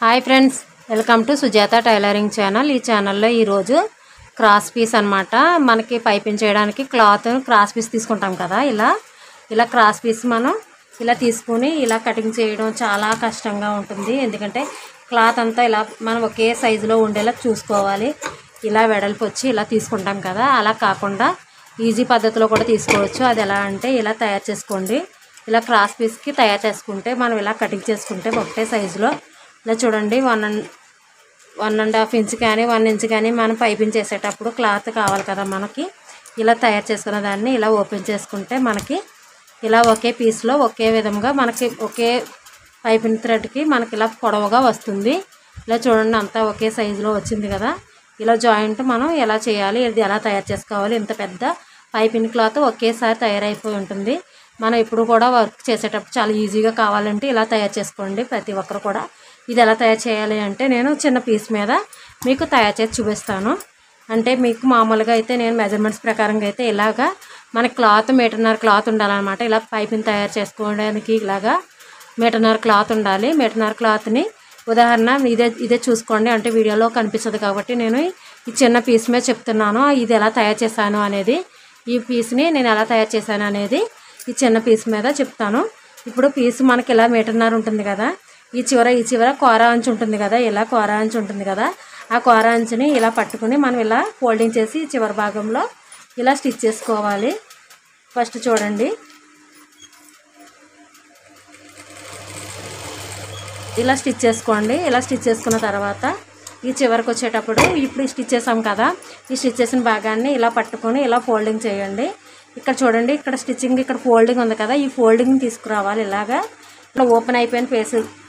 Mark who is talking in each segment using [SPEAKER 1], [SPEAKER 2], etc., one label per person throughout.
[SPEAKER 1] Hi friends, welcome to Sujatha tailoring channel. ఈ ఛానల్లో ఈరోజు క్రాస్ పీస్ అనమాట. మనకి పైపింగ్ చేయడానికి క్లాత్ క్రాస్ పీస్ తీసుకుంటాం కదా. ఇలా క్రాస్ పీస్ మనం ఇలా తీసుకుని ఇలా కటింగ్ చేయడం చాలా కష్టంగా ఉంటుంది. ఎందుకంటే క్లాత్ అంతా ఇలా మనం ఒకే సైజులో ఉండేలా చూసుకోవాలి. ఇలా వెడల్పు వచ్చి ఇలా తీసుకుంటాం కదా, అలా కాకుండా ఈజీ పద్ధతిలో కూడా తీసుకోవచ్చు. అది ఎలా అంటే ఇలా తయారు చేసుకోండి. ఇలా క్రాస్ పీస్కి తయారు చేసుకుంటే మనం ఇలా కటింగ్ చేసుకుంటే ఒకటే సైజులో ఇలా చూడండి 1.5 ఇంచ్ కానీ 1 ఇంచ్ కానీ మనం పైపింగ్ చేసేటప్పుడు క్లాత్ కావాలి కదా మనకి. ఇలా తయారు చేసుకున్న దాన్ని ఇలా ఓపెన్ చేసుకుంటే మనకి ఇలా ఒకే పీస్లో ఒకే విధంగా మనకి ఒకే పైపింగ్ థ్రెడ్కి మనకి ఇలా పొడవుగా వస్తుంది. ఇలా చూడండి అంతా ఒకే సైజులో వచ్చింది కదా. ఇలా జాయింట్ మనం ఎలా చేయాలి, ఇది ఎలా తయారు చేసుకోవాలి. ఇంత పెద్ద పైపింగ్ క్లాత్ ఒకేసారి తయారైపోయి ఉంటుంది. మనం ఇప్పుడు కూడా వర్క్ చేసేటప్పుడు చాలా ఈజీగా కావాలంటే ఇలా తయారు చేసుకోండి ప్రతి ఒక్కరు కూడా. ఇది ఎలా తయారు చేయాలి అంటే నేను చిన్న పీస్ మీద మీకు తయారు చేసి చూపిస్తాను. అంటే మీకు మామూలుగా అయితే నేను మెజర్మెంట్స్ ప్రకారంగా అయితే ఇలాగా మన క్లాత్ 1.5 మీటర్ క్లాత్ ఉండాలన్నమాట. ఇలా పైపింగ్ తయారు చేసుకోవడానికి ఇలాగా 1.5 మీటర్ క్లాత్ ఉండాలి. 1.5 మీటర్ క్లాత్ని ఉదాహరణ ఇదే చూసుకోండి. అంటే వీడియోలో కనిపిస్తుంది కాబట్టి నేను ఈ చిన్న పీస్ మీద చెప్తున్నాను. ఇది ఎలా తయారు చేశాను అనేది, ఈ పీస్ని నేను ఎలా తయారు చేశాను అనేది ఈ చిన్న పీస్ మీద చెప్తాను. ఇప్పుడు పీస్ మనకి ఇలా 1.5 మీటర్ ఉంటుంది కదా. ఈ చివర కోర అంచు ఉంటుంది కదా, ఇలా కోర అంచు ఉంటుంది కదా. ఆ కోర అంచుని ఇలా పట్టుకుని మనం ఇలా ఫోల్డింగ్ చేసి చివరి భాగంలో ఇలా స్టిచ్ చేసుకోవాలి. ఫస్ట్ చూడండి ఇలా స్టిచ్ చేసుకోండి. ఇలా స్టిచ్ చేసుకున్న తర్వాత ఈ చివరికి వచ్చేటప్పుడు ఇప్పుడు స్టిచ్ చేసాం కదా, ఈ స్టిచ్ చేసిన భాగాన్ని ఇలా పట్టుకొని ఇలా ఫోల్డింగ్ చేయండి. ఇక్కడ చూడండి, ఇక్కడ స్టిచ్చింగ్ ఇక్కడ ఫోల్డింగ్ ఉంది కదా, ఈ ఫోల్డింగ్ తీసుకురావాలి. ఇలాగా ఇట్లా ఓపెన్ అయిపోయిన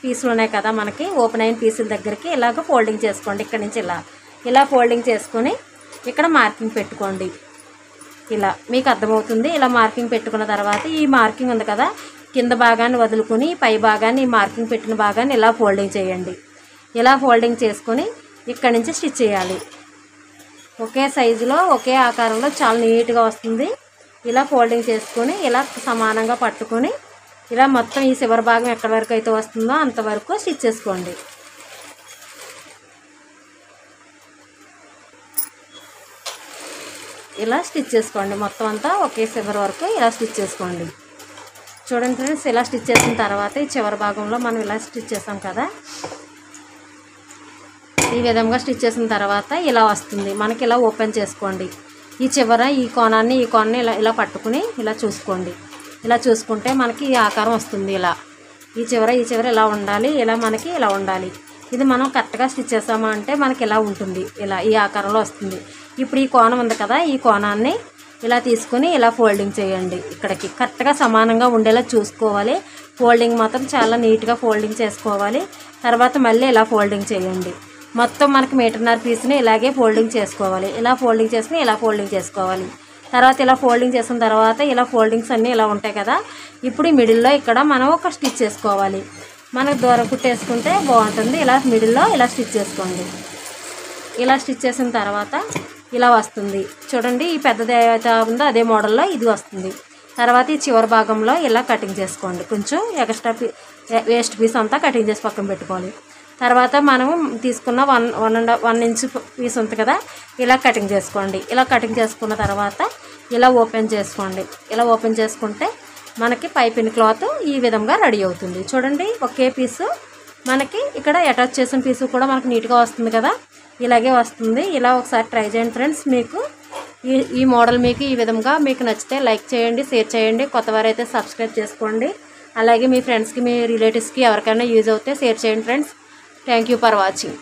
[SPEAKER 1] పీసులు ఉన్నాయి కదా మనకి, ఓపెన్ అయిన పీసుల దగ్గరికి ఇలాగ ఫోల్డింగ్ చేసుకోండి. ఇక్కడ నుంచి ఇలా ఫోల్డింగ్ చేసుకొని ఇక్కడ మార్కింగ్ పెట్టుకోండి. ఇలా మీకు అర్థమవుతుంది. ఇలా మార్కింగ్ పెట్టుకున్న తర్వాత ఈ మార్కింగ్ ఉంది కదా, కింద భాగాన్ని వదులుకొని పై భాగాన్ని ఈ మార్కింగ్ పెట్టిన భాగాన్ని ఇలా ఫోల్డింగ్ చేయండి. ఇలా ఫోల్డింగ్ చేసుకొని ఇక్కడ నుంచి స్టిచ్ చేయాలి. ఒకే సైజులో ఒకే ఆకారంలో చాలా నీట్గా వస్తుంది. ఇలా ఫోల్డింగ్ చేసుకొని ఇలా సమానంగా పట్టుకొని ఇలా మొత్తం ఈ చివరి భాగం ఎక్కడి వరకు అయితే వస్తుందో అంతవరకు స్టిచ్ చేసుకోండి. ఇలా స్టిచ్ చేసుకోండి. మొత్తం అంతా ఒకే చివరి వరకు ఇలా స్టిచ్ చేసుకోండి. చూడండి ఫ్రెండ్స్, ఇలా స్టిచ్ చేసిన తర్వాత ఈ చివరి భాగంలో మనం ఇలా స్టిచ్ చేసాం కదా, ఈ విధంగా స్టిచ్ చేసిన తర్వాత ఇలా వస్తుంది మనకి. ఇలా ఓపెన్ చేసుకోండి. ఈ కోణాన్ని ఇలా పట్టుకుని ఇలా చూసుకోండి. ఇలా చూసుకుంటే మనకి ఈ ఆకారం వస్తుంది. ఇలా ఈ చివర ఇలా ఉండాలి. మనకి ఇలా ఉండాలి. ఇది మనం కరెక్ట్గా స్టిచ్ చేసామా అంటే మనకి ఇలా ఉంటుంది. ఇలా ఈ ఆకారంలో వస్తుంది. ఇప్పుడు ఈ కోణం ఉంది కదా, ఈ కోణాన్ని ఇలా తీసుకుని ఇలా ఫోల్డింగ్ చేయండి. ఇక్కడికి కరెక్ట్గా సమానంగా ఉండేలా చూసుకోవాలి. ఫోల్డింగ్ మాత్రం చాలా నీట్గా ఫోల్డింగ్ చేసుకోవాలి. తర్వాత మళ్ళీ ఇలా ఫోల్డింగ్ చేయండి. మొత్తం మనకి 1.5 మీటర్ పీస్ని ఇలాగే ఫోల్డింగ్ చేసుకోవాలి. ఇలా ఫోల్డింగ్ చేసుకుని ఇలా ఫోల్డింగ్ చేసుకోవాలి. తర్వాత ఇలా ఫోల్డింగ్ చేసిన తర్వాత ఇలా ఫోల్డింగ్స్ అన్నీ ఇలా ఉంటాయి కదా. ఇప్పుడు ఈ మిడిల్లో ఇక్కడ మనం ఒక స్టిచ్ చేసుకోవాలి. మనకు దూరం కుట్టేసుకుంటే బాగుంటుంది. ఇలా మిడిల్లో ఇలా స్టిచ్ చేసుకోండి. ఇలా స్టిచ్ చేసిన తర్వాత ఇలా వస్తుంది. చూడండి, ఈ పెద్దది ఏదైతే ఉందో అదే మోడల్లో ఇది వస్తుంది. తర్వాత ఈ చివరి భాగంలో ఇలా కటింగ్ చేసుకోండి. కొంచెం ఎక్స్ట్రా వేస్ట్ పీస్ అంతా కటింగ్ చేసి పక్కన పెట్టుకోవాలి. తర్వాత మనం తీసుకున్న 1 ఇంచ్ పీస్ ఉంది కదా, ఇలా కటింగ్ చేసుకోండి. ఇలా కటింగ్ చేసుకున్న తర్వాత ఇలా ఓపెన్ చేసుకోండి. ఇలా ఓపెన్ చేసుకుంటే మనకి పైపింగ్ క్లాత్ ఈ విధంగా రెడీ అవుతుంది. చూడండి, ఒకే పీసు మనకి ఇక్కడ అటాచ్ చేసిన పీసు కూడా మనకి నీట్గా వస్తుంది కదా, ఇలాగే వస్తుంది. ఇలా ఒకసారి ట్రై చేయండి ఫ్రెండ్స్. మీకు ఈ మోడల్ మీకు ఈ విధంగా మీకు నచ్చితే లైక్ చేయండి, షేర్ చేయండి. కొత్తవారైతే సబ్స్క్రైబ్ చేసుకోండి. అలాగే మీ ఫ్రెండ్స్కి మీ రిలేటివ్స్కి ఎవరికైనా యూజ్ అవుతే షేర్ చేయండి friends. Thank you for watching.